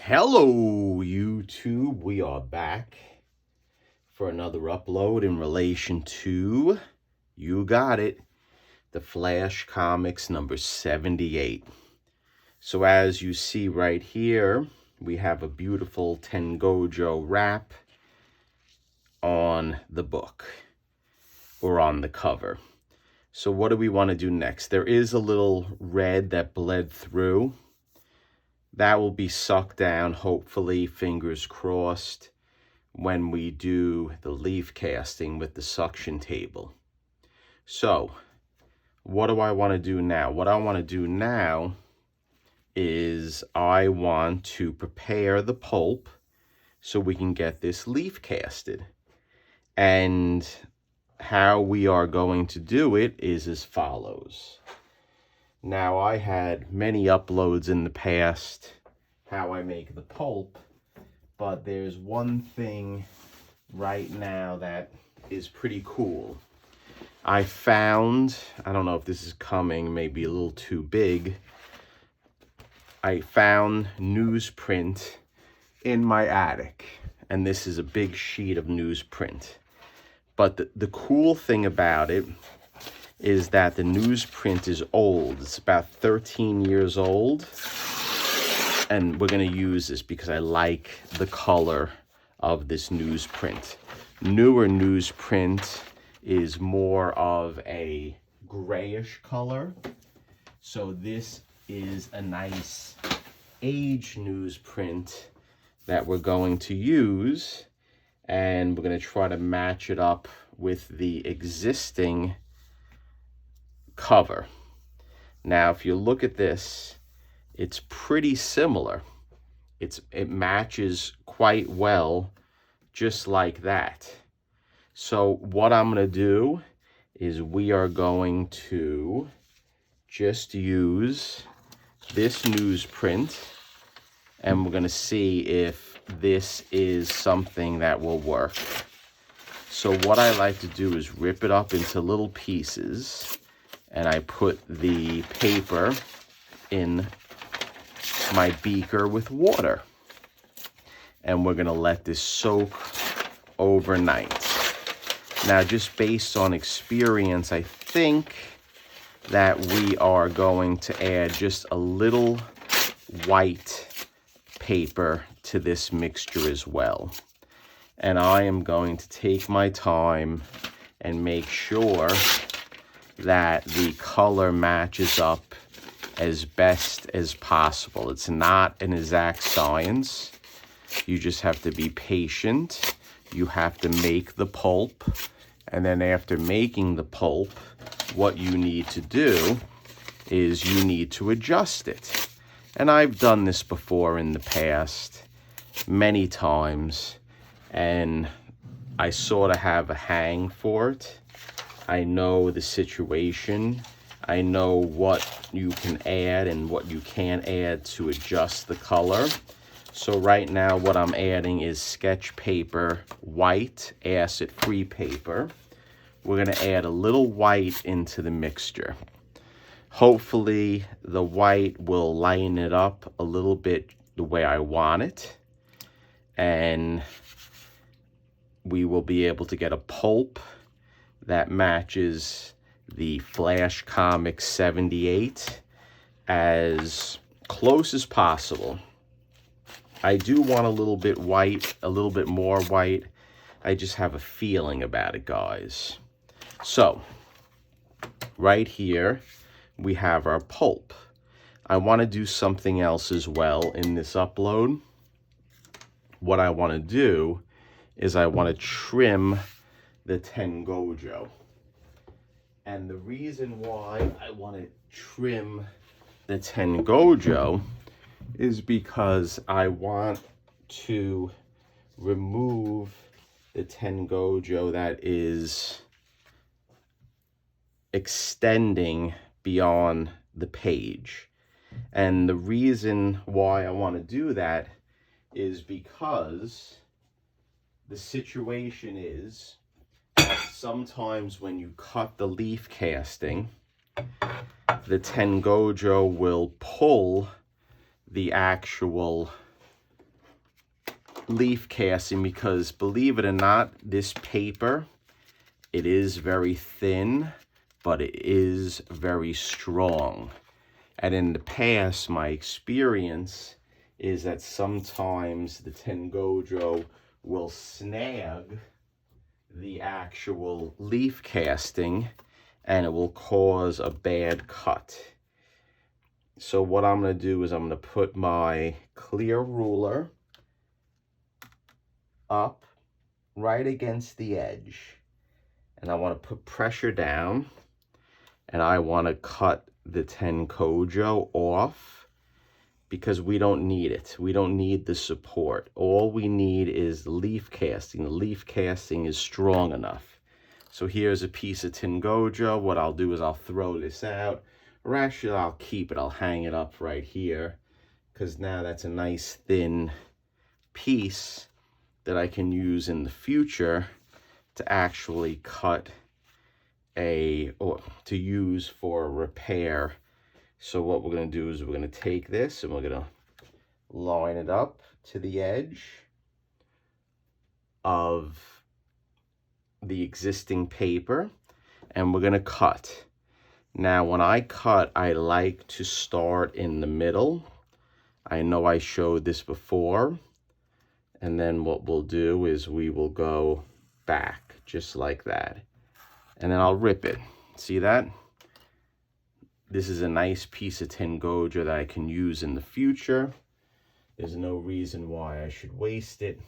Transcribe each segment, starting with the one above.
Hello, YouTube. We are back for another upload in relation to, you got it, the Flash Comics number 78. So as you see right here, we have a beautiful Tengojo wrap on the book, or on the cover. So what do we want to do next? There is a little red that bled through. That will be sucked down, hopefully, fingers crossed, when we do the leaf casting with the suction table. So, what do I want to do now? What I want to do now is I want to prepare the pulp so we can get this leaf casted. And how we are going to do it is as follows. Now, I had many uploads in the past how I make the pulp, but there's one thing right now that is pretty cool. I found, I don't know if this is coming, maybe a little too big. I found newsprint in my attic, and this is a big sheet of newsprint. But the cool thing about it is that the newsprint is old. It's about 13 years old. And we're going to use this because I like the color of this newsprint. Newer newsprint is more of a grayish color. So this is a nice aged newsprint that we're going to use. And we're going to try to match it up with the existing cover. Now, if you look at this, it's pretty similar. It matches quite well, just like that. So what I'm going to do is we are going to just use this newsprint, and we're going to see if this is something that will work. So what I like to do is rip it up into little pieces, and I put the paper in my beaker with water. And we're going to let this soak overnight. Now, just based on experience, I think that we are going to add just a little white paper to this mixture as well. And I am going to take my time and make sure that the color matches up as best as possible. It's not an exact science. You just have to be patient. You have to make the pulp. And then after making the pulp, what you need to do is you need to adjust it. And I've done this before in the past, many times, and I sort of have a hang for it. I know the situation. I know what you can add and what you can't add to adjust the color. So right now what I'm adding is sketch paper, white, acid-free paper. We're going to add a little white into the mixture. Hopefully the white will lighten it up a little bit the way I want it. And we will be able to get a pulp that matches the Flash Comics 78 as close as possible. I do want a little bit white, a little bit more white. I just have a feeling about it, guys. So, right here, we have our pulp. I want to do something else as well in this upload. What I want to do is I want to trim the Tengojo. And the reason why I want to trim the Tengojo is because I want to remove the Tengojo that is extending beyond the page. And the reason why I want to do that is because the situation is sometimes when you cut the leaf casting, the Tengojo will pull the actual leaf casting, because believe it or not, this paper, it is very thin, but it is very strong. And in the past, my experience is that sometimes the Tengojo will snag the actual leaf casting and it will cause a bad cut. So what I'm going to do is I'm going to put my clear ruler up right against the edge, and I want to put pressure down, and I want to cut the Tengojo off because we don't need it. We don't need the support. All we need is the leaf casting. The leaf casting is strong enough. So here's a piece of Tengojo. What I'll do is I'll throw this out, or actually I'll keep it. I'll hang it up right here because now that's a nice thin piece that I can use in the future to actually cut or to use for repair. So what we're going to do is we're going to take this and we're going to line it up to the edge of the existing paper, and we're going to cut. Now when I cut, I like to start in the middle. I know I showed this before. And then what we'll do is we will go back just like that. And then I'll rip it. See that? This is a nice piece of Tengojo that I can use in the future. There's no reason why I should waste it.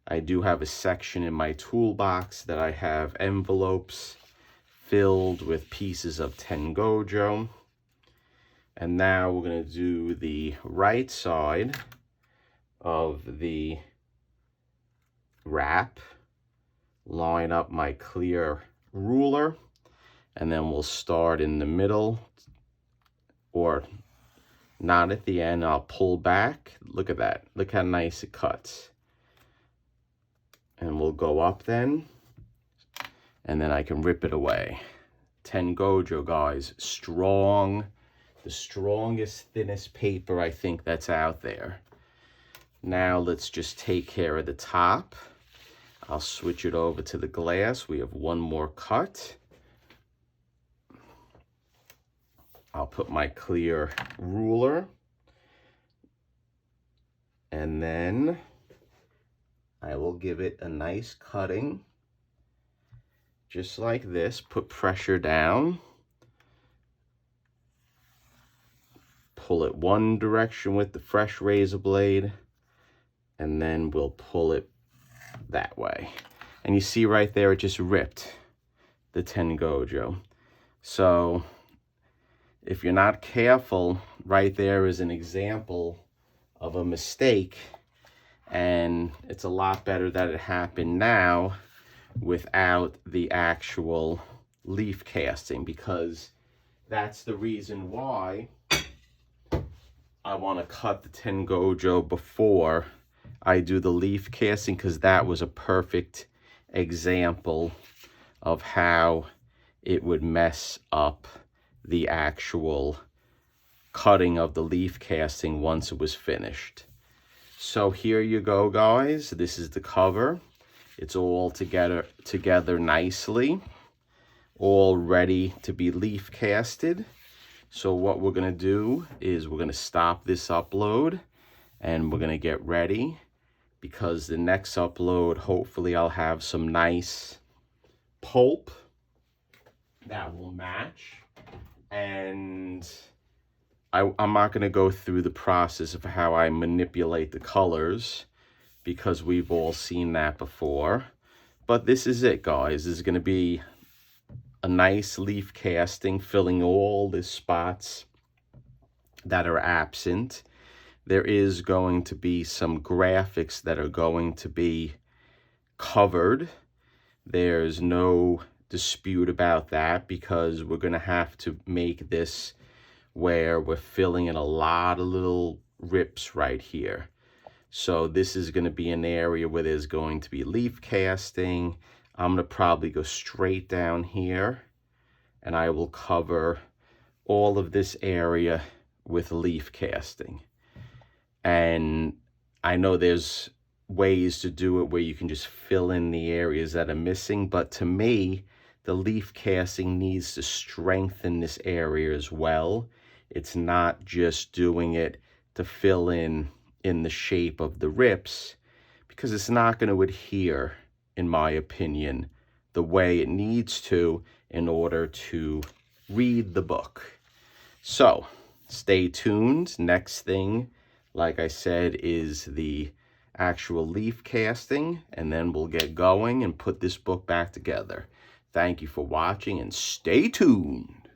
I do have a section in my toolbox that I have envelopes filled with pieces of Tengojo. And now we're going to do the right side of the wrap, line up my clear ruler, and then we'll start in the middle, or not at the end. I'll pull back. Look at that. Look how nice it cuts. And we'll go up then, and then I can rip it away. Tengojo, guys, strong, the strongest, thinnest paper I think that's out there. Now let's just take care of the top. I'll switch it over to the glass. We have one more cut. I'll put my clear ruler, and then I will give it a nice cutting, just like this. Put pressure down. Pull it one direction with the fresh razor blade, and then we'll pull it that way. And you see right there, it just ripped the Tengojo. So if you're not careful, right there is an example of a mistake. And it's a lot better that it happened now without the actual leaf casting, because that's the reason why I want to cut the Tengojo before I do the leaf casting, because that was a perfect example of how it would mess up the actual cutting of the leaf casting once it was finished. So here you go, guys. This is the cover. It's all together nicely, all ready to be leaf casted. So what we're going to do is we're going to stop this upload and we're going to get ready, because the next upload, hopefully I'll have some nice pulp that will match. And I'm not going to go through the process of how I manipulate the colors, because we've all seen that before. But this is it, guys. This is going to be a nice leaf casting, filling all the spots that are absent. There is going to be some graphics that are going to be covered. There's no dispute about that, because we're going to have to make this where we're filling in a lot of little rips right here. So this is going to be an area where there's going to be leaf casting. I'm going to probably go straight down here, and I will cover all of this area with leaf casting. And I know there's ways to do it where you can just fill in the areas that are missing, but to me, the leaf casting needs to strengthen this area as well. It's not just doing it to fill in the shape of the rips, because it's not going to adhere, in my opinion, the way it needs to in order to read the book. So stay tuned. Next thing, like I said, is the actual leaf casting, and then we'll get going and put this book back together. Thank you for watching, and stay tuned.